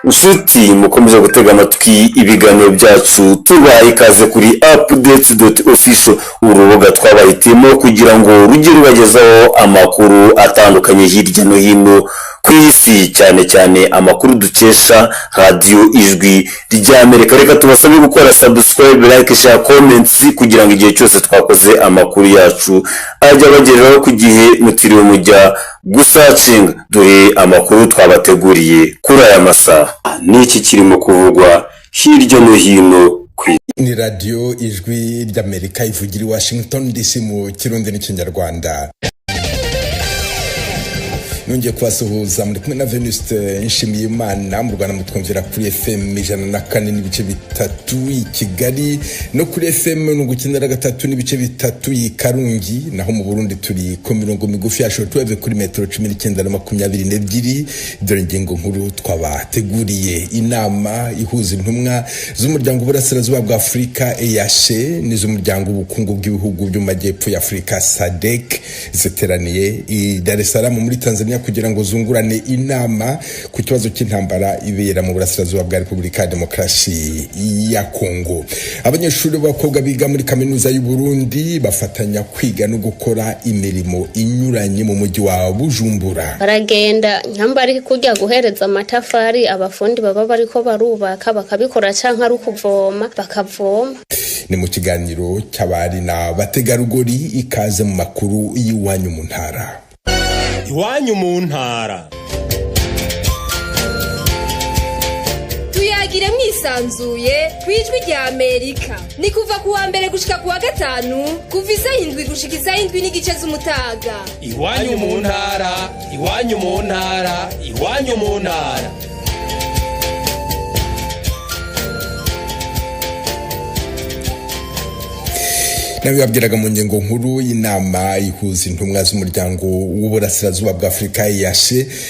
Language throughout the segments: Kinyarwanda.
Inshuti mukomeza gutega amatwi ibiganiro byacu tubaye ikaze kuri updates.official urubuga twabahitiyemo kugira ngo rujye rubagezaho amakuru atandukanye hirya no hino ku isi, cyane cyane amakuru dukesha radio ijwi ry'Amerika. Reka tubasabe gukora subscribe, like, share, comments kugira ngo igihe cyose twakoze amakuru yacu ajya bageraho ku gihe mutiriwe mujya gusacinga. Dore amakuru twabateguriye kuri aya masaha. Niki kirimo kuvugwa hirya no hino ni radio ijwi ry'Amerika ivugira i Washington DC mu Kirundi n'Ikinyarwanda. Nongeye kubasuhuza muri kumwe na Venuste Nshimiyimana mu Rwanda, mutwumvira kuri FM 104.3 i Kigali no kuri FM 93.3 i Karungi, naho mu Burundi turi ku mirongo migufi ya shortwave kuri metero 19.22. Dore ingingo nkuru twabateguriye: inama ihuza intumwa z'umuryango w'Uburasirazuba bwa Afurika EAC n'iz'umuryango w'ubukungu bw'ibihugu byo mu majyepfo ya Afurika SADC ziteraniye i Dar es Salaam muri Tanzania kugira ngo zungurane inama ku kibazo cy'intambara ibera mu Burasirazuba bwa Repubulika ya Demokarasi ya Kongo. Abanyeshuri b'abakobwa biga muri kaminuza y'u Burundi bafatanya kwiga no gukora imirimo inyuranye mu mujyi wa Bujumbura. Baragenda nyambari kujya guhereza amatafari abafundi baba bariko barubaka bakabikora canka ari kuvoma bakavoma. Ni mu kiganiro cy'abari na bategarugori, ikaze mu makuru y'iwanyu mu ntara. Iwanyu mu ntara tuyagire mwisanzuye kwijwi rya Amerika. Ni kuva ku wa mbere gushika ku wa gatanu kuva 7 gushika 7 n'igice z'umutaga. Iwanyu mu ntara, iwanyu mu ntara, iwanyu mu ntara. Nabibabwiraga mu ngingo nkuru y'inama ihuza intumwa z'umuryango w'Uburasirazuba bwa Afurika EAC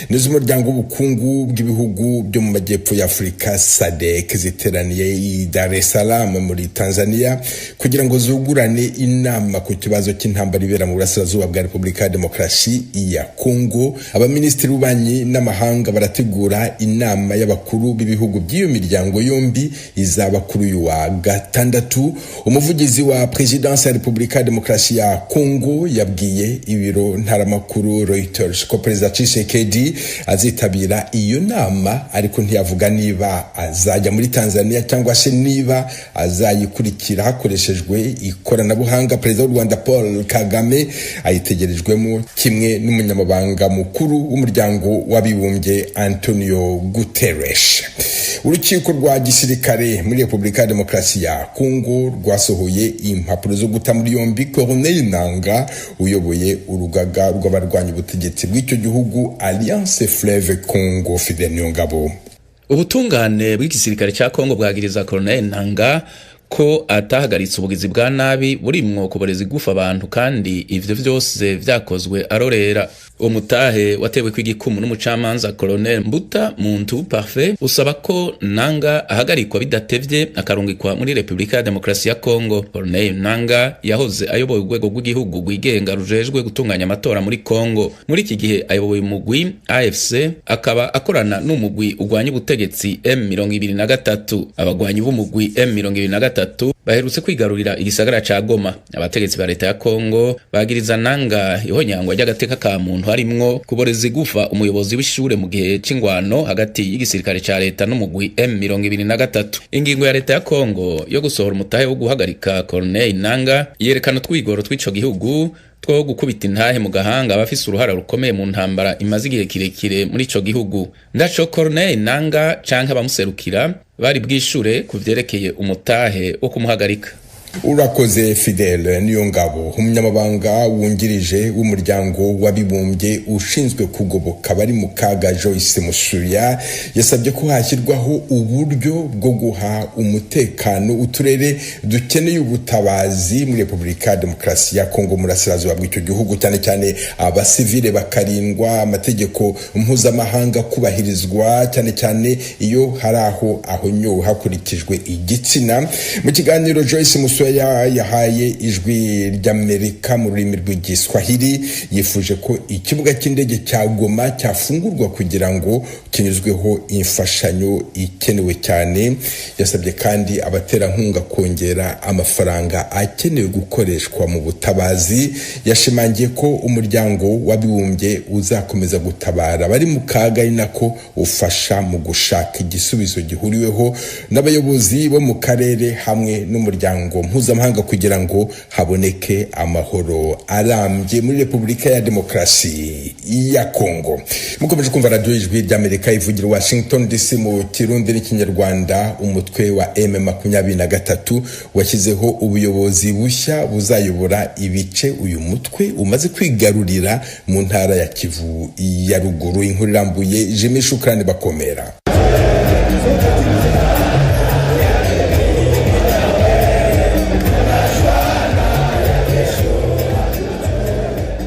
n'iz'umuryango w'ubukungu bw'ibihugu byo mu majyepfo ya Afurika SADC ziteraniye i Dar es Salaam muri Tanzania kugira ngo zugurane inama ku kibazo cy'intambara ibera mu Burasirazuba bwa Repubulika ya Demokarasi ya Kongo. Abaminisitiri b'ububanyi n'amahanga barategura inama y'abakuru b'ibihugu by'iyo miryango yombi izaba kuri uyu wa gatandatu. Umuvugizi wa Presidence ya Repubulika ya Demokarasi ya Kongo yabwiye ibiro ntaramakuru Reuters ko Perezida Tshisekedi azitabira iyo nama, ariko ntiyavuga niba azajya muri Tanzania cyangwa se niba azayikurikira hakoreshejwe ikoranabuhanga. Perezida w'u Rwanda Paul Kagame ayitegerejwemo kimwe n'umunyamabanga mukuru w'umuryango w'abibumbye Antonio Guterres. Urukiko rwa gisirikare muri Repubulika ya Demokarasi ya Kongo rwasohoye impapuro zo guta muri yombi Corneille Nangaa uyoboye urugaga rw'abarwanya ubutegetsi bw'icyo gihugu Alliance Fleuve Congo. Fidel Nyongabo. Ubutungane bw'igisirikare cya Kongo bwagiriza Corneille Nangaa ko atahagaritse ubugizi bwa nabi burimwo kuboreza igufa abantu, kandi ivyo vyose vyakozwe arorera. Umutahe watewe kw'igikumu n'umucamanza Colonel Mbuta Muntu Parfait usaba ko Nangaa ahagarikwa bidatevye akarungikwa muri Repubulika ya Demokarasi ya Kongo. Corneille Nangaa yahoze ayoboye urwego rw'igihugu rwigenga rujejwe gutunganya amatora muri Kongo. Muri iki gihe ayoboye umugwi AFC, akaba akorana n'umugwi ugwanya ubutegetsi M23. Abagwanyi b'umugwi M23 baherutse kwigarurira igisagara ca Goma. Abategetsi ba leta ya Kongo bagiriza Nangaa ihonyangwa ry'agateka ka muntu harimwo kuboreza igufa umuyobozi w'ishure mu gihe c'ingwano hagati y'igisirikare ca leta n'umugwi M23. Ingingo ya leta ya Kongo yo gusohora umutahe wo guhagarika Corneille Nangaa yerekana twigoro tw'ico gihugu two gukubita intahe mu gahanga abafise uruhara rukomeye mu ntambara imaze igihe kirekire muri ico gihugu. Ndaco Corneille Nangaa canke abamuserukira bari bwishure kuvyerekeye umutahe wo kumuhagarika. Urakoze Fidel Nyongabo. Umunyamabanga wungirije w'umuryango w'abibumbye ushinzwe kugoboka bari mu kaga Joyce Musuya yasabye ko hashyirwaho uburyo bwo guha umutekano uturere dukeneye ubutabazi muri Repubulika ya Demokarasi ya Kongo Burasirazuba bw'icyo gihugu, cyane cyane abasivile bakarindwa, amategeko mpuzamahanga kubahirizwa, cyane cyane iyo hari aho ahonyowe hakurikijwe igitsina. Mu kiganiro Joyce Musuya Butoya yahaye ijwi ry'Amerika mu rurimi rw'igiswahili yifuje ko ikibuga cy'indege cya Goma cyafungurwa kugira ngo kinyuzweho imfashanyo ikenewe cyane. Yasabye kandi abaterankunga kongera amafaranga akenewe gukoreshwa mu butabazi. Yashimangiye ko umuryango w'abibumbye uzakomeza gutabara bari mu kaga nako ufasha mu gushaka igisubizo gihuriweho n'abayobozi bo mu karere hamwe n'umuryango mpuzamahanga kugira ngo haboneke amahoro arambye muri Repubulika ya Demokarasi ya Kongo. Mukomeje kumva radio ijwi ry'Amerika ivugira Washington DC mu Kirundi n'Ikinyarwanda. Umutwe wa M23 washyizeho ubuyobozi bushya buzayobora ibice uyu mutwe umaze kwigarurira mu ntara ya Kivu ya ruguru. Inkuru irambuye Jimmy Shukrani Bakomera.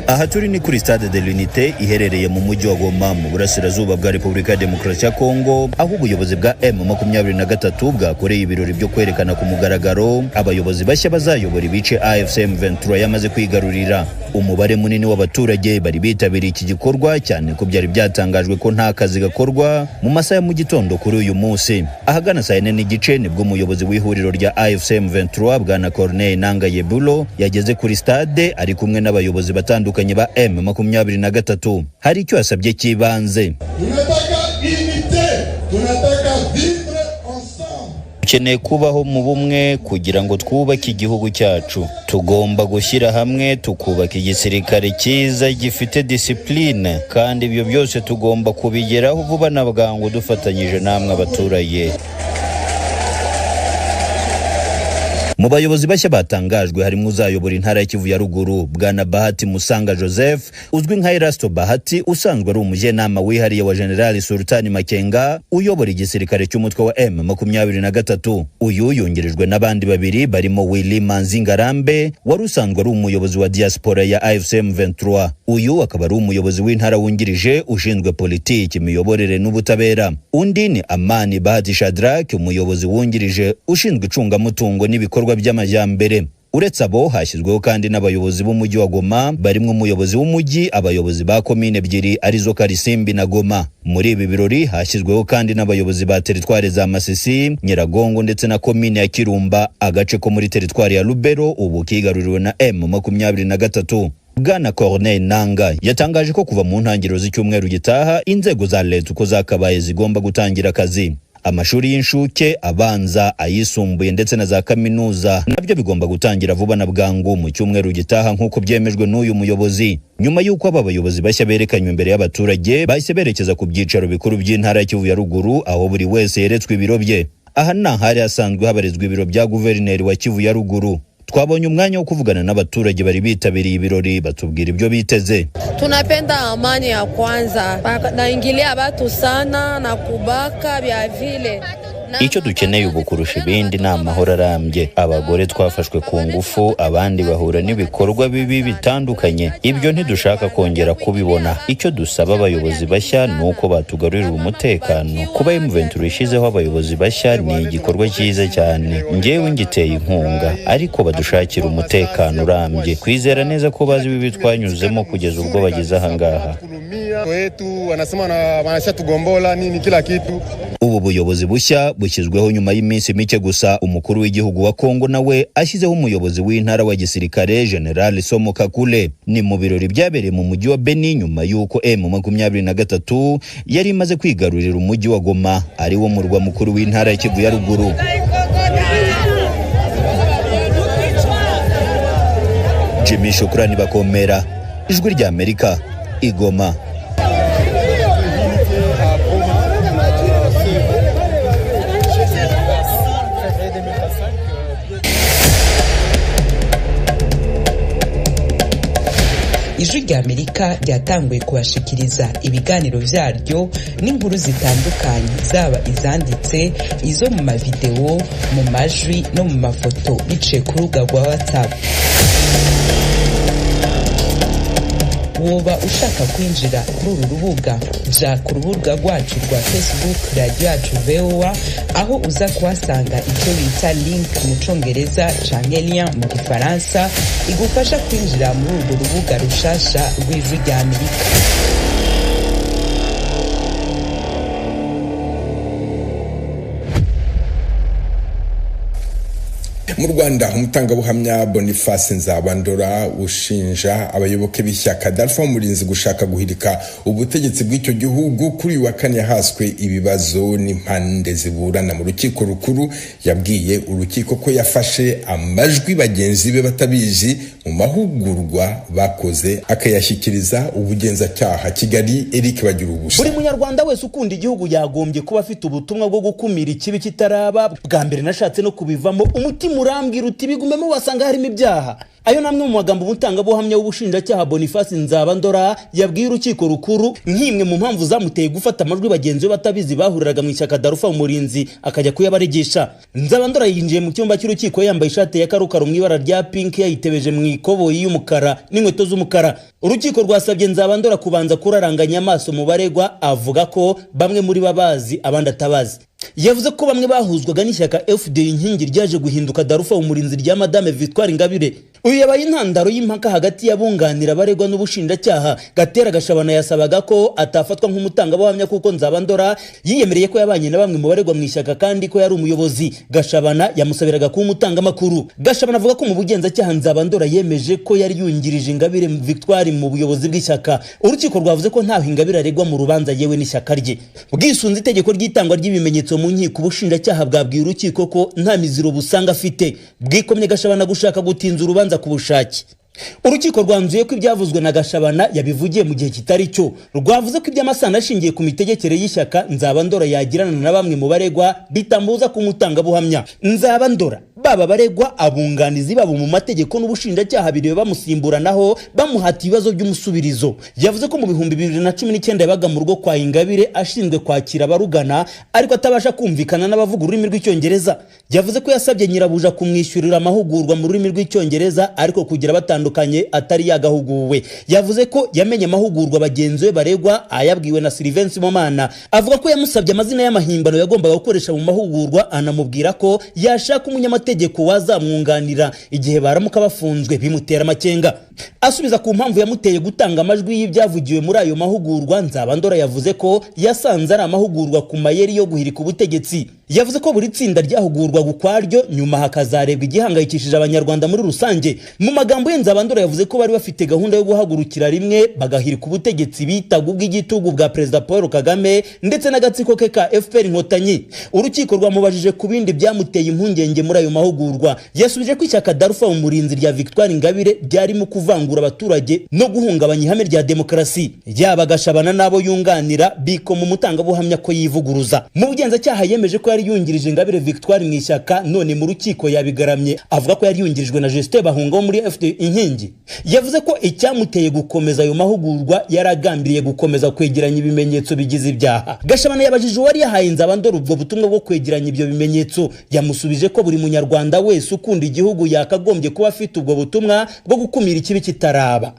Aha turi ni kuri Stade de l'Unité iherereye mu mujyi wa Goma mu burasirazuba bwa Repubulika ya Demokarasi ya Kongo, aho ubuyobozi bwa M23 bwakoreye ibirori byo kwerekana ku mugaragaro abayobozi bashya bazayobora ibice AFC M23 yamaze kwigarurira. Umubare munini w'abaturage bari bitabiriye iki gikorwa cyane ko byari byatangajwe ko nta kazi gakorwa mu masaha ya mu gitondo kuri uyu munsi. Ahagana saa 4 n'igice nibwo umuyobozi w'ihuriro rya AFC M23 bwana Corneille Nangaa Yebulo yageze kuri stade ari kumwe n'abayobozi batandukanye ba M23. Hari icyo yasabye kibanze. Dukeneye kubaho mu bumwe kugira ngo twubake igihugu cyacu. Tugomba gushyira hamwe tukubaka igisirikare cyiza gifite discipline, kandi ibyo byose tugomba kubigeraho vuba na bwangu dufatanyije namwe abaturage. Mu bayobozi bashya batangajwe harimo uzayobora intara ya Kivu ya ruguru bwana Bahati Musanga Joseph, uzwi nka Erasto Bahati, usanzwe ari umujyanama wihariye wa General Sultani Makenga uyobora igisirikare cy'umutwe wa M23. Uyu yongerejwe n'abandi babiri barimo Willy Manzi Ngarambe wari usanzwe ari umuyobozi wa diaspora ya AFC M23. Uyu akaba ari umuyobozi w'intara wungirije ushinzwe politiki, imiyoborere n'ubutabera. Undi ni Amani Bahati Shadrack, umuyobozi wungirije ushinzwe icungamutungo n'ibikorwa by'amajyambere. Uretse abo hashyizweho kandi n'abayobozi b'umujyi wa Goma barimo umuyobozi w'umujyi, abayobozi ba komine ebyiri arizo Karisimbi na Goma. Muri ibi birori hashyizweho kandi n'abayobozi ba teritwari za Masisi, Nyiragongo ndetse na komine ya Kirumba, agace ko muri teritwari ya Lubero ubu kigaruriwe na M23. Bwana Corneille Nangaa yatangaje ko kuva mu ntangiriro z'icyumweru gitaha inzego za leta uko zakabaye zigomba gutangira akazi. Amashuri y'inshuke, abanza, ayisumbuye ndetse na za kaminuza nabyo bigomba gutangira vuba na bwangu mu cyumweru gitaha nk'uko byemejwe n'uyu muyobozi. Nyuma y'uko aba bayobozi bashya berekanywe imbere y'abaturage, bahise berekeza ku byicaro bikuru by'intara ya Kivu ya ruguru, aho buri wese yeretswe ibiro bye. Aha hari hasanzwe habarizwa ibiro bya guverineri wa Kivu ya ruguru. Twabonye umwanya wo kuvugana n'abaturage bari bitabiriye ibirori, batubwira ibyo biteze. Tunapenda amani ya kwanza, naingilia watu sana na kubaka bya vile. Icyo dukeneye ubu kurusha ibindi ni amahoro arambye. Abagore twafashwe ku ngufu, abandi bahura n'ibikorwa bibi bitandukanye. Ibyo ntidushaka kongera kubibona. Icyo dusaba abayobozi bashya ni uko batugarurira umutekano. Kuba M23 ishizeho abayobozi bashya ni igikorwa cyiza cyane. Njyewe ngiteye inkunga, ariko badushakira umutekano urambye. Kwizera neza ko bazi ibi twanyuzemo kugeza ubwo bageze aha ngaha. Ubu buyobozi bushya bushyizweho nyuma y'iminsi mike gusa umukuru w'igihugu wa Kongo nawe ashyizeho umuyobozi w'intara wa gisirikare General Somo Kakule. Ni mu birori byabereye mu mujyi wa Beni nyuma y'uko M23 yari imaze kwigarurira umujyi wa Goma, ari wo murwa mukuru w'intara ya Kivu ya ruguru. Jimmy Shukrani Bakomera, Ijwi ry'Amerika, Igoma. Ijwi ry'Amerika ryatanguye kubashikiriza ibiganiro vyaryo n'inkuru zitandukanye, zaba izanditse, izo mu mavideo, mu majwi no mu mafoto biciye ku rubuga rwa WhatsApp. woba ushaka kwinjira kuri uru rubuga ja ku rubuga rwacu rwa Facebook Radio Yacu VOA aho uza kuhasanga icyo bita link mu congereza canke lien mu gifaransa igufasha kwinjira muri urwo rubuga rushasha rw'Ijwi ry'Amerika. Mu Rwanda umutangabuhamya Boniface Nzabandora ushinja abayoboke b'ishyaka Dalpha Umurinzi gushaka guhirika ubutegetsi bw'icyo gihugu kuri wa kane yahaswe ibibazo n'impande ziburana mu rukiko rukuru. Yabwiye urukiko ko yafashe amajwi bagenzi be batabizi mu mahugurwa bakoze akayashyikiriza ubugenzacyaha. Kigali, Eric Bagirubusa. Buri munyarwanda wese ukunda igihugu yagombye kuba afite ubutumwa bwo gukumira ikibi kitaraba. Bwa mbere nashatse no kubivamo umutima urambwira uti bigumemo wasanga harimo ibyaha. Ayo namwe mu magambo umutangabuhamya w'ubushinjacyaha Boniface Nzabandora yabwiye urukiko rukuru nk'imwe mu mpamvu zamuteye gufata amajwi bagenzi be batabizi bahuriraga mu ishyaka Dalpha Umurinzi akajya kuyabaregesha. Nzabandora yinjiye mu cyumba cy'urukiko yambaye ishati ya karokaro mu ibara rya pink yayitebeje mu ikoboyi y'umukara n'inkweto z'umukara. Urukiko rwasabye Nzabandora kubanza kuraranganya amaso mu baregwa, avuga ko bamwe muri babazi abandi atabazi. Yavuze ko bamwe bahuzwaga n'ishyaka FDL inkingi ryaje guhinduka Dalpha Umurinzi rya Madame Victoire Ingabire. Uyu yabaye intandaro y'impaka hagati y'abunganira baregwa n'ubushinjacyaha. Gatera Gashabana yasabaga ko atafatwa nk'umutangabuhamya kuko Nzabandora yiyemereye ko yabanye na bamwe mu baregwa mu ishyaka kandi ko yari umuyobozi. Gashabana yamusabiraga kuba umutangamakuru. Gashabana avuga ko mu bugenzacyaha Nzabandora yemeje ko yari yungirije Ingabire Victoire mu buyobozi bw'ishyaka. Urukiko rwavuze ko ntaho Ingabire aregwa mu rubanza yewe n'ishyaka rye. Bwisunze itegeko ry'itangwa ry'ibimenyetso mu nkiko ubushinjacyaha bwabwiye urukiko ko nta miziro busanga afite. Bwikomye Gashabana gushaka gutinza urubanza ku bushake. Urukiko rwanzuye ko ibyavuzwe na Gashabana yabivugiye mu gihe kitari cyo. Rwavuze ko iby'amasano ashingiye ku mitegekere y'ishyaka Nzabandora yagirana na bamwe mu baregwa bitambuza kumutangabuhamya. Nzabandora baba baregwa abunganizi babo mu mategeko n'ubushinjacyaha bireba bamusimburanaho bamuhata ibibazo by'umusubirizo. Yavuze ko mu bihumbi 2019 yabaga mu rugo kwa Ingabire ashinzwe kwakira abarugana ariko atabasha kumvikana n'abavuga ururimi rw'icyongereza. Yavuze ko yasabye nyirabuja kumwishyurira amahugurwa mu rurimi rw'icyongereza ariko kugira batandukanye atari yagahuguwe. Yavuze ko yamenye amahugurwa bagenzi be baregwa ayabwiwe na Sylvain Momana. Avuga ko yamusabye amazina y'amahimbano yagombaga gukoresha mu mahugurwa, anamubwira ko yashaka umunyamategeko wazamwunganira igihe baramuka bafunzwe bimutera amakenga. Asubiza ku mpamvu yamuteye gutanga amajwi y'ibyavugiwe muri ayo mahugurwa, Nzabandora yavuze ko yasanze ari amahugurwa ku mayeri yo guhirika ubutegetsi. Yavuze ko buri tsinda ryahugurwa gukwaryo nyuma hakazarebwa igihangayikishije abanyarwanda muri rusange. Mu magambo ye Nzabandora yavuze ko bari bafite gahunda yo guhagurukira rimwe bagahirika ubutegetsi bitaga ubw'igitugu bwa Perezida Paul Kagame ndetse n'agatsiko ke ka FPR Inkotanyi. Urukiko rwamubajije ku bindi byamuteye impungenge muri ayo mahugurwa. Yasubije ko ishyaka Dalpha Umurinzi rya Victoire Ingabire byarimo kuvangura abaturage no guhungabanya ihame rya demokarasi. Yaba Gashabana nabo yunganira biko mu mutangabuhamya ko yivuguruza. Mu bugenzacyaha yemeje ko yari yungirije Ingabire Victoire mu ishyaka, none mu rukiko yabigaramye avuga ko yari yungirijwe na Justin Bahunga muri FDL inkingi. Yavuze ko icyamuteye gukomeza ayo mahugurwa yaragambiriye gukomeza kwegeranya ibimenyetso bigize ibyaha. Gashabana yabajije uwari yahaye Nzabandora ubwo butumwa bwo kwegeranya ibyo bimenyetso. Yamusubije ko buri munyarwanda wese ukunda igihugu yakagombye kuba afite ubwo butumwa bwo gukumira ikibi kitaraba.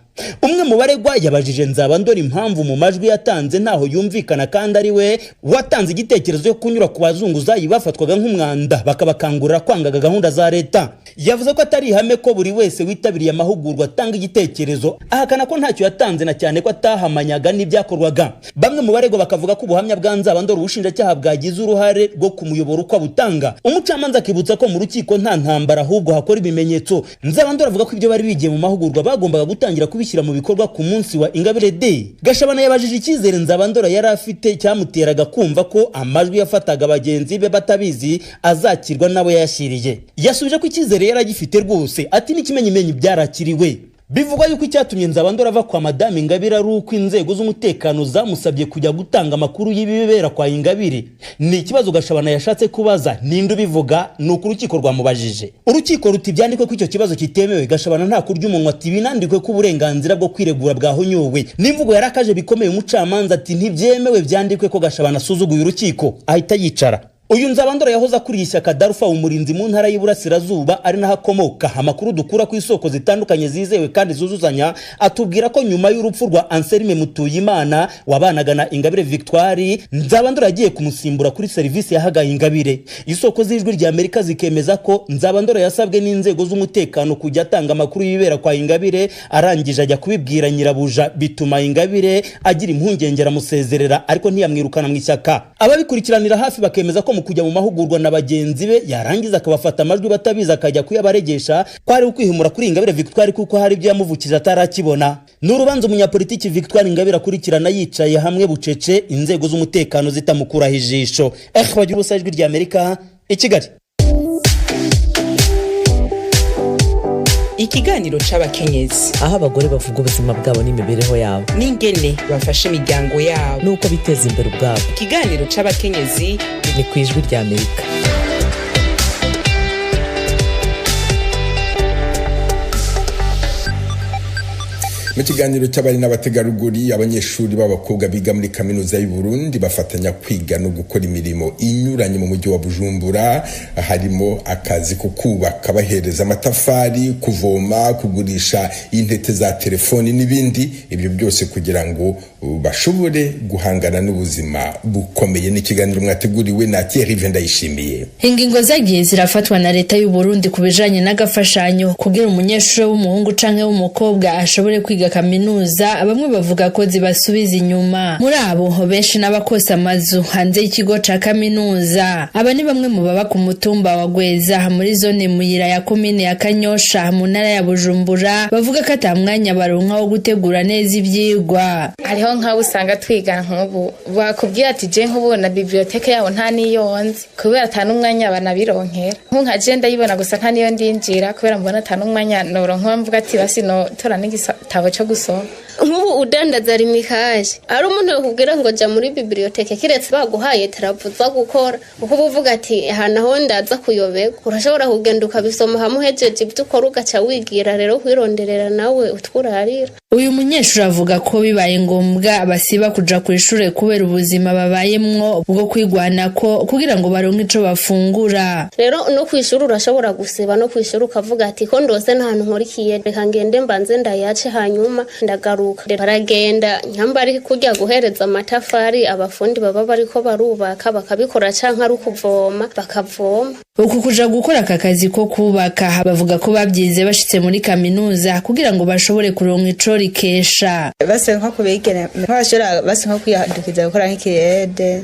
Umwe mu baregwa yabajije Nzabandora impamvu mu majwi yatanze ntaho yumvikana kandi ari we watanze igitekerezo yo kunyura ku bazunguzayi bafatwaga nk'umwanda bakabakangurira kwangaga gahunda za leta. Yavuze ko atari ihame ko buri wese witabiriye amahugurwa atanga igitekerezo, ahakana ko ntacyo yatanze na cyane ko atahamanyaga n'ibyakorwaga. Bamwe mu baregwa bakavuga ko ubuhamya bwa Nzabandora ubushinjacyaha bwagize uruhare rwo kumuyobora uko abutanga. Umucamanza akibutsa ko mu rukiko nta ntambara ahubwo hakora ibimenyetso. Nzabandora avuga ko ibyo bari bigiye mu mahugurwa bagombaga gutangira kubishyira mu bikorwa ku munsi wa Ingabire Day. Gashabana yabajije icyizere Nzabandora yari afite cyamuteraga kumva ko amajwi yafataga bagenzi be batabizi azakirwa nabo yashyiriye. Yasubije ko icyizere yari agifite rwose, ati n'ikimenyimenyi byarakiriwe. Bivugwa yuko icyatumye Nzabandora ava kwa Madame Ingabire ari uko inzego z'umutekano zamusabye kujya gutanga amakuru y'ibibera kwa Ingabire. Ni ikibazo Gashabana yashatse kubaza ninde ubivuga, nuko urukiko rwamubajije. Urukiko ruti byandikwe ko icyo kibazo kitemewe. Gashabana nta kurya umunwa ati binandikwe ko uburenganzira bwo kwiregura bwahonyowe. N'imvugo yarakaje bikomeye umucamanza ati ntibyemewe byandikwe ko Gashabana asuzuguye urukiko, ahita yicara. uyu Nzabandora yahoze akuriye ishyaka Darufa umurinzi mu ntara y'Iburasirazuba ari naho akomoka. Amakuru dukura ku isoko zitandukanye zizewe kandi zuzuzanya atubwira ko nyuma y'urupfu rwa Anselme Mutuyimana wabanaga na Ingabire Victoire, Nzabandora yagiye kumusimbura kuri serivisi yahaga Ingabire. Isoko z'Ijwi rya Amerika zikemeza ko Nzabandora yasabwe n'inzego z'umutekano kujya atanga amakuru y'ibera kwa Ingabire, arangije ajya kubibwira nyirabuja, bituma Ingabire agira impungenge amusezerera ariko ntiyamwirukana mu ishyaka. Ababikurikiranira hafi bakemeza ko mu kujya mu mahugurwa na bagenzi be yarangiza akabafata amajwi batabiza akajya kuyabaregesha kwari ukwihimura kuri Ingabire Victoire kuko hari ibyo yamuvukije atarakibona. N'urubanza umunyapolitiki Victoire Ingabire akurikirana yicaye hamwe bucece, inzego z'umutekano zitamukuraho ijisho. Bagira ubusa Ijwi rya Amerika i Kigali. Ikiganiro c'abakenyezi, aho abagore bavuga ubuzima bwabo n'imibereho yabo n'ingene bafasha imiryango yabo nuko biteza imbere ubwabo. Ikiganiro c'abakenyezi ni ku Ijwi rya Amerika. Mu kiganiro cy'abari n'abategarugori, abanyeshuri b'abakobwa biga muri kaminuza y'u Burundi bafatanya kwiga no gukora imirimo inyuranye mu mujyi wa Bujumbura, harimo akazi ko kubaka bahereza amatafari, kuvoma, kugurisha intete za telefoni n'ibindi. Ibyo byose kugira ngo bashobore guhangana n'ubuzima bukomeye. N'ikiganiro mwateguriwe na Thierry Vendayishimiye. Ingingo zagiye zirafatwa na leta y'u Burundi kubijanye n'agafashanyo kugira umunyeshuri w'umuhungu canke w'umukobwa ashobore kwiga kaminuza. Bamwe bavuga ko zibasubiza inyuma, muri abo benshi n'abakosa amazu hanze y'ikigo ca kaminuza. Aba ni bamwe mu baba ku mutumba wa Gweza muri zone Muyira ya komine ya Kanyosha mu ntara ya Bujumbura, bavuga ko ata mwanya baronka wo gutegura neza ivyigwa. Hariho nkaho usanga twiga nk'ubu bakubwira ati je nk'ubona biblioteke yabo nta niyonze kubera ata n'umwanya banabironkera. Nka je ndayibona gusa nta niyo ndinjira kubera mbona ata n'umwanya noronka, mvuga ati basi no tora n'igitabo cyo gusoma. Nk'ubu udandaza rimikaje ari umuntu yakubwira ngo jya muri biblioteke kiretse baguhaye teravuza gukora uko uvuga ati hanaho ndaza kuyoberwa, urashobora kugenda ukabisoma hamuhejeje ibyo ukora ugaca wigira rero kwironderera nawe utwurarira. Uyu munyeshuri avuga ko bibaye ngombwa basiba kuja ku ishure kubera ubuzima babayemwo bwo kwigwanako kugira ngo baronke ico bafungura. Rero no kwishura urashobora gusiba no kwishura ukavuga ati ko ndose ntahantu nkorikiye reka ngende mbanze ndayace hanyuma ndagaruka. Baragenda nyamba ari kujya guhereza amatafari, abafundi baba bariko barubaka bakabikora canke ari kuvoma bakavoma. Uku kuja gukora aka kazi ko kubaka bavuga ko babyize bashitse muri kaminuza kugira ngo bashobore kuronka ico rikesha. Base nko kubigena nk'abashora base nko kwihandukiza gukora nk'ikiyede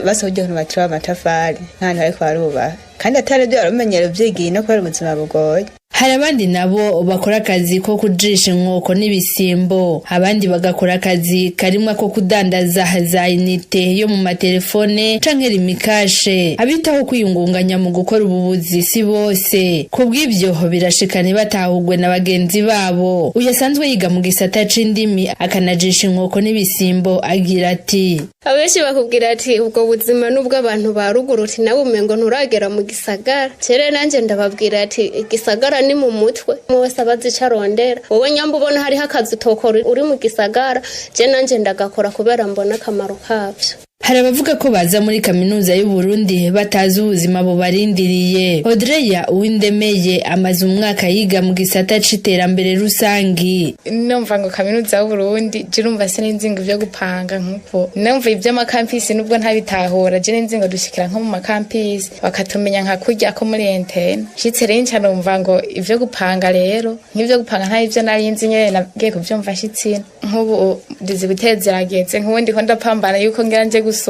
base ujye ku matira amatafari nk'ahantu ariko barubaka kandi atari byo baramenyera ivyigiye no kubera ubuzima bugoye. Hari abandi nabo bakora akazi ko kujisha inkoko n'ibisimbo, abandi bagakora akazi karimwa ko kudandaza za inite yo mu matelefone canke rimikashe. Abitaho kwiyungunganya mu gukora ububuzi si bose, kubw'ivyo birashikana batahugwe na bagenzi babo. Uyasanzwe yiga mu gisata c'indimi akanajisha inkoko n'ibisimbo agira ati abenshi bakubwira ati ubwo buzima nubwo abantu baruguru uti nawe umengo nturagera mu gisagara. Cere nanje ndababwira ati igisagara ni mu mutwe mwese abazi carondera. Wowe nyamba ubona hari hakazi utokora uri mu gisagara, je nanje ndagakora kubera mbona akamaro kavyo. Hari abavuga ko baza muri kaminuza y'u Burundi batazi ubuzima bubarindiriye. Audreya Uwindemeye amaze umwaka yiga mu gisata c'iterambere rusangi. Numva ngo kaminuza y'u Burundi jirumva sininzingo byo gupanga nkuko numva iby'amakampisi nubwo ntabitahura, je ninzingo dushikira nko mu makampisi bakatumenya nka kurya ko muri entene shitse renca. Numva ngo ivyo gupanga rero nk'ivyo gupanga nta ivyo narinzi nyene nagiye kuvyumva shitsina nk'ubu dizi bitezerageze nk'ubundi ko ndapambana yuko nganje gusoma.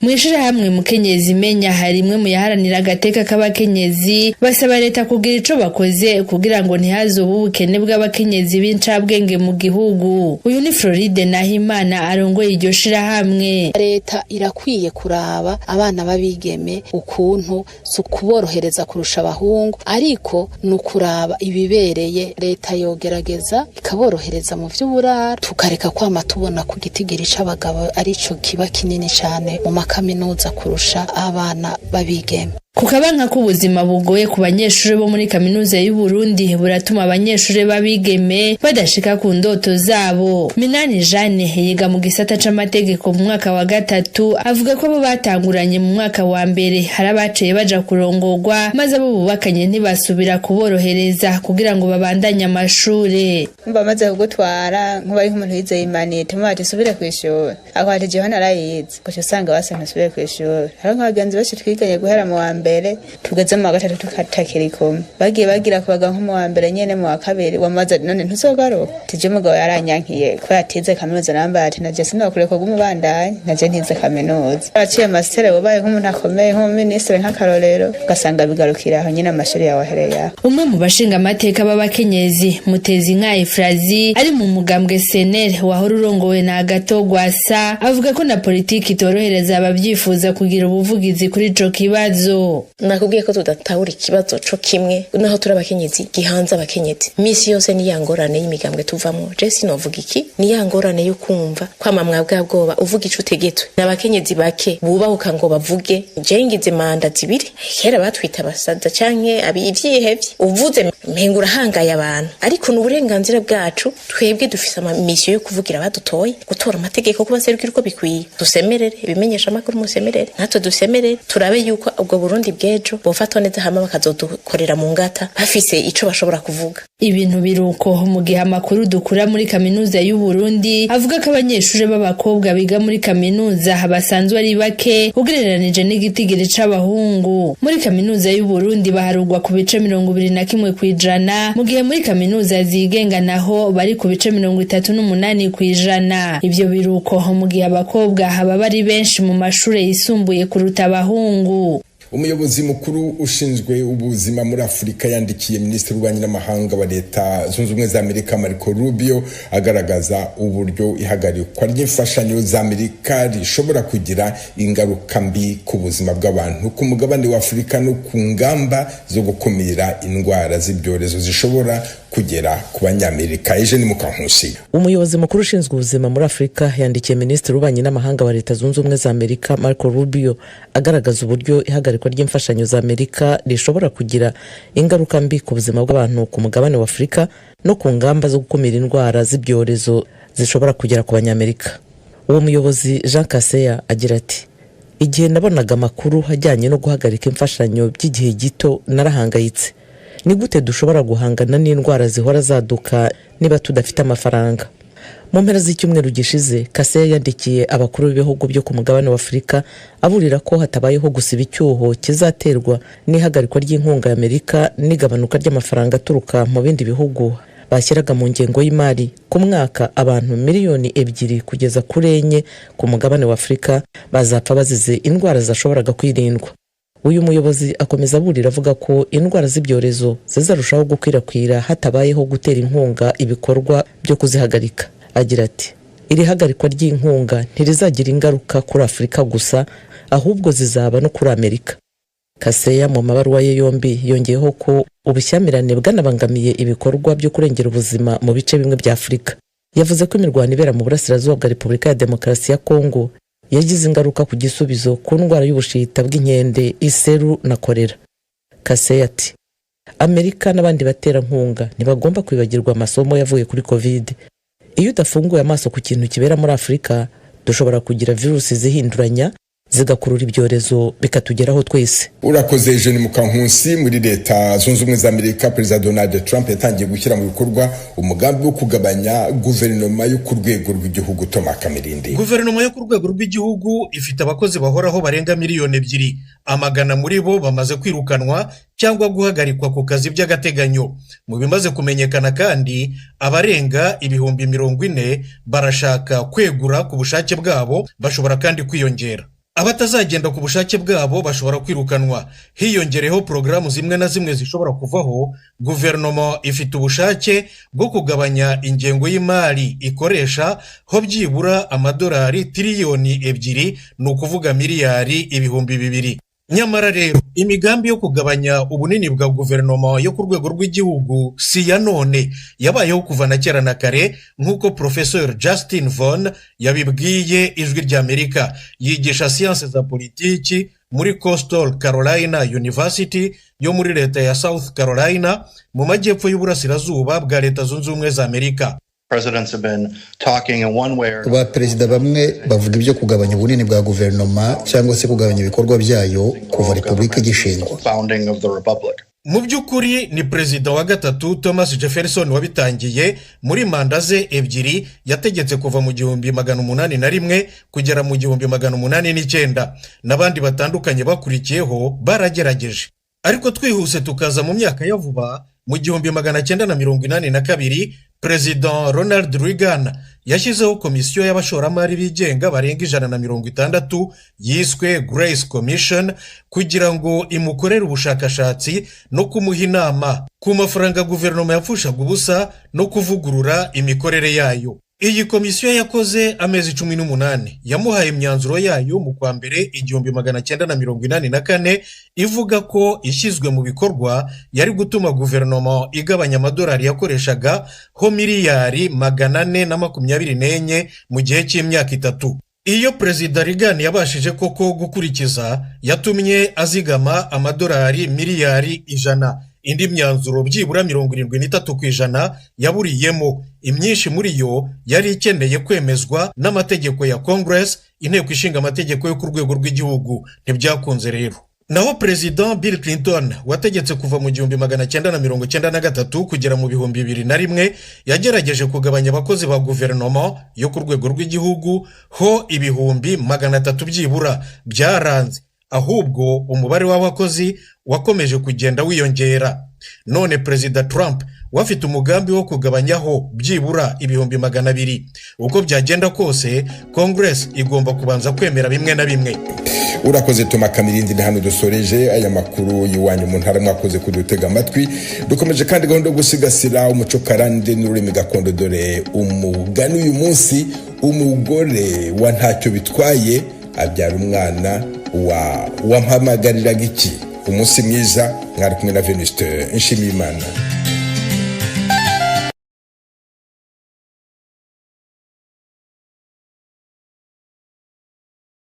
Mwishira hamwe mukenyezi menya harimwe mu yaharanira agateka k'abakenyezi basaba leta kugira ico bakoze kugira ngo ntihazo ubukene bw'abakenyezi b'incabwenge mu gihugu. Uyu ni Floride Nahimana arongoye iryo shira hamwe. Leta irakwiye kuraba abana babigeme ukuntu kuborohereza kurusha abahungu, ariko nukuraba ibibereye. Leta yogerageza ikaborohereza mu vy'uburara, tukareka kwama tubona ku gitigiri c'abagabo arico kiba kinini cyane mu makaminuza kurusha abana babigeme. Kukabanka k'ubuzima bugoye ku banyeshuri bo muri kaminuza y'u Burundi buratuma abanyeshuri babigeme badashika ku ndoto zabo. Minani Jane yiga mu gisata c'amategeko mu mwaka wa 3 avuga ko bo batanguranye mu mwaka wa mbere harabaciye baja kurongorwa maze abo bubakanye ntibasubira kuborohereza kugira ngo babandanye amashuri. Bamaze kugutwara nk'ubari nk'umuntu yizeye imanite mu ati subire kwishura akwati Johana arayize ko usanga basana subire kwishura hari nk'abagenzi bashi twiganye guhera mu wa mbere tugeze mu wa 3 tukatakiri kumwe bagiye bagira kubaga nko mu wa mbere nyene mu wa kabiri wamaze none ntuzogaruka tije umugabo yaranyankiye ko yatize kaminuza namba ati naje sinokure ko gumubandanye naje ntize kaminuza aciye master wabaye nk'umuntu akomeye nk'umuministre nk'akarorero ugasanga bigarukira aho nyine amashuri yawahereye. Umwe mu bashinga amateka b'abakenyezi Mutezi nka Efrazi ari mu mugambwe SNL wahora urongowe na Agatogwasa avuga ko na politiki itorohereza abavyifuza kugira ubuvugizi kuri ico kibazo. Nakubwiye ko tudatahura ikibazo co kimwe naho turi abakenyezi gihanze abakenyezi misi yose ni yangorane y'imigambwe tuvamo. Je sinovuga iki ni yangorane yo kumva kwama mwabwa bwoba uvuga ico utegetwe n'abakenyezi bake bubahuka ngo bavuge je ngize manda zibiri kera batwita basaza canke abivyihevye uvuze mpengura hangaye abantu ariko n'uburenganzira bwacu twebwe dufise amamisiyo yo kuvugira abadutoye gutora amategeko kuba serukira uko bikwiye dusemerere ibimenyesha makuru musemerere natwe dusemerere turabe yuko ubwo Burundi bwejo bofatwa neza hama bakazodukorera mu ngata bafise ico bashobora kuvuga. Ibintu biruko mu gihe amakuru dukura muri kaminuza y'u Burundi avuga ko abanyeshuri b'abakobwa biga muri kaminuza basanzwe ari bake ugereranije n'igitigiri c'abahungu. Muri kaminuza y'u Burundi baharugwa ku bice 21% mu gihe muri kaminuza zigenga naho bari ku bice 38%. Ivyo biruko mu gihe abakobwa haba bari benshi mu mashure yisumbuye kuruta abahungu. Umuyobozi mukuru ushinzwe ubuzima muri Afrika yandikiye Minisitiri w'Ububanyi n'Amahanga wa Leta Zunze Ubumwe za Amerika Marco Rubio agaragaza uburyo ihagarikwa ry'imfashanyo za Amerika rishobora kugira ingaruka mbi ku buzima bw'abantu ku mugabane wa Afrika no ku ngamba zo gukumira indwara z'ibyorezo zishobora kugera ku banyamerika. Eugene Mukankusi, umuyobozi mukuru ushinzwe ubuzima muri Afrika yandikiye Minisitiri w'Ububanyi n'Amahanga wa Leta Zunze Ubumwe za Amerika Marco Rubio agaragaza uburyo ihagarikwa ry'imfashanyo za Amerika rishobora kugira ingaruka mbi ku buzima bw'abantu ku mugabane wa Afrika no ku ngamba zo gukumira indwara z'ibyorezo zishobora kugera ku banyamerika. Uwo muyobozi Jean Kaseya agira ati igihe nabonaga amakuru ajyanye no guhagarika imfashanyo by'igihe gito narahangayitse. Ni gute dushobora guhangana n'indwara zihora zaduka niba tudafite amafaranga? Mu mpera z'icyumweru gishize Kaseya yandikiye abakuru b'ibihugu byo ku mugabane wa Afrika aburira ko hatabayeho gusiba icyuho kizaterwa n'ihagarikwa ry'inkunga ya Amerika n'igabanuka ry'amafaranga aturuka mu bindi bihugu bashyiraga mu ngengo y'imari ku mwaka abantu miliyoni 2 kugeza kuri 4 ku mugabane wa Afrika bazapfa bazize indwara zashoboraga kwirindwa. Uyu muyobozi akomeza aburira avuga ko indwara z'ibyorezo zizarushaho gukwirakwira hatabayeho gutera inkunga ibikorwa byo kuzihagarika. Agira ati iri hagarikwa ry'inkunga ntirizagira ingaruka kuri Afrika gusa ahubwo zizaba no kuri Amerika. Kaseya mu mabaruwa ye yombi yongeyeho ko ubushyamirane bwanabangamiye ibikorwa byo kurengera ubuzima mu bice bimwe bya Afrika. Yavuze ko imirwano ibera mu burasirazuba bwa Repubulika ya Demokarasi ya Kongo yagize ingaruka ku gisubizo ku ndwara y'ubushita bw'inkende, iseru na kolera. Kaseya ati Amerika n'abandi baterankunga ntibagomba kwibagirwa amasomo yavuye kuri Covid. Iyo udafunguye amaso ku kintu kibera muri Afrika dushobora kugira virusi zihinduranya zigakurura ibyorezo bikatugeraho twese. Urakoze Eugene Mukankusi. Muri Leta Zunze Ubumwe za Amerika Perezida Donald Trump yatangiye gushyira mu bikorwa umugambi wo kugabanya guverinoma yo ku rwego rw'igihugu. Thomas Kamirindi. Guverinoma yo ku rwego rw'igihugu ifite abakozi bahoraho barenga miliyoni 2. Amagana muri bo bamaze kwirukanwa cyangwa guhagarikwa ku kazi by'agateganyo. Mu bimaze kumenyekana kandi abarenga ibihumbi 40 barashaka kwegura ku bushake bwabo, bashobora kandi kwiyongera. Abatazagenda ku bushake bwabo bashobora kwirukanwa. Hiyongereho porogaramu zimwe na zimwe zishobora kuvaho. Guverinoma ifite ubushake bwo kugabanya ingengo y'imari ikoresha ho byibura amadolari tiriyoni 2, ni ukuvuga miliyari 200. nyamara rero imigambi yo kugabanya ubunini bwa guverinoma yo ku rwego rw'igihugu si ya none, yabayeho kuva na kera na kare, nk'uko Professor Justin Von yabibwiye Ijwi ry'Amerika. Yigisha siyanse za politiki muri Coastal Carolina University yo muri leta ya South Carolina mu majyepfo y'uburasirazuba bwa Leta Zunze Ubumwe za Amerika. Abaperezida bamwe bavuga ibyo kugabanya ubunini bwa guverinoma cyangwa se kugabanya ibikorwa byayo kuva repubulika igishingwa. Mu by'ukuri ni perezida wa gatatu Thomas Jefferson wabitangiye muri manda ze ebyiri, yategetse kuva mu 1801 kugera mu 1809, n'abandi batandukanye bakurikiyeho baragerageje. Ariko twihuse tukaza mu myaka ya vuba, mu 1982 President Ronald Reagan yashyizeho komisiyo y'abashoramari bigenga barenga 160 yiswe Grace Commission kugira ngo imukorere ubushakashatsi no kumuha inama ku mafaranga guverinoma yapfushaga ubusa no kuvugurura imikorere yayo. Iyi komisiyo yakoze amezi 18, yamuhaye imyanzuro yayo mu kwa mbere 1984 ivuga ko ishyizwe mu bikorwa yari gutuma guverinoma igabanya amadolari yakoreshaga ho miliyari 424 mu gihe cy'imyaka 3. Iyo Perezida Reagan yabashije koko gukurikiza, yatumye azigama amadolari miliyari 100. Indi myanzuro byibura 73% yaburiyemo, imyinshi muri yo yari ikeneye kwemezwa n'amategeko ya Congress, inteko ishinga amategeko yo ku rwego rw'igihugu. Ntibyakunze rero. Naho President Bill Clinton wategetse kuva mu 1993 kugera mu 2001 yagerageje kugabanya abakozi ba guverinoma yo ku rwego rw'igihugu ho 300 byibura, byaranze. Ahubwo umubare w'abakozi wakomeje kugenda wiyongera. None Perezida Trump wafite umugambi wo kugabanyaho byibura 200,000. Uko byagenda kose Congress igomba kubanza kwemera bimwe na bimwe. Urakoze Toma Kamirindi, ni hano dusoreje aya makuru y'Iwanyu mu Ntara. Mwakoze kudutega amatwi. Dukomeje kandi gahunda yo gusigasira umuco karande n'ururimi gakondo. Dore umugani uyu munsi: umugore wa ntacyo bitwaye abyara umwana wampamagariraga iki. Umunsi mwiza, mwari kumwe na Venuste Nshimiyimana.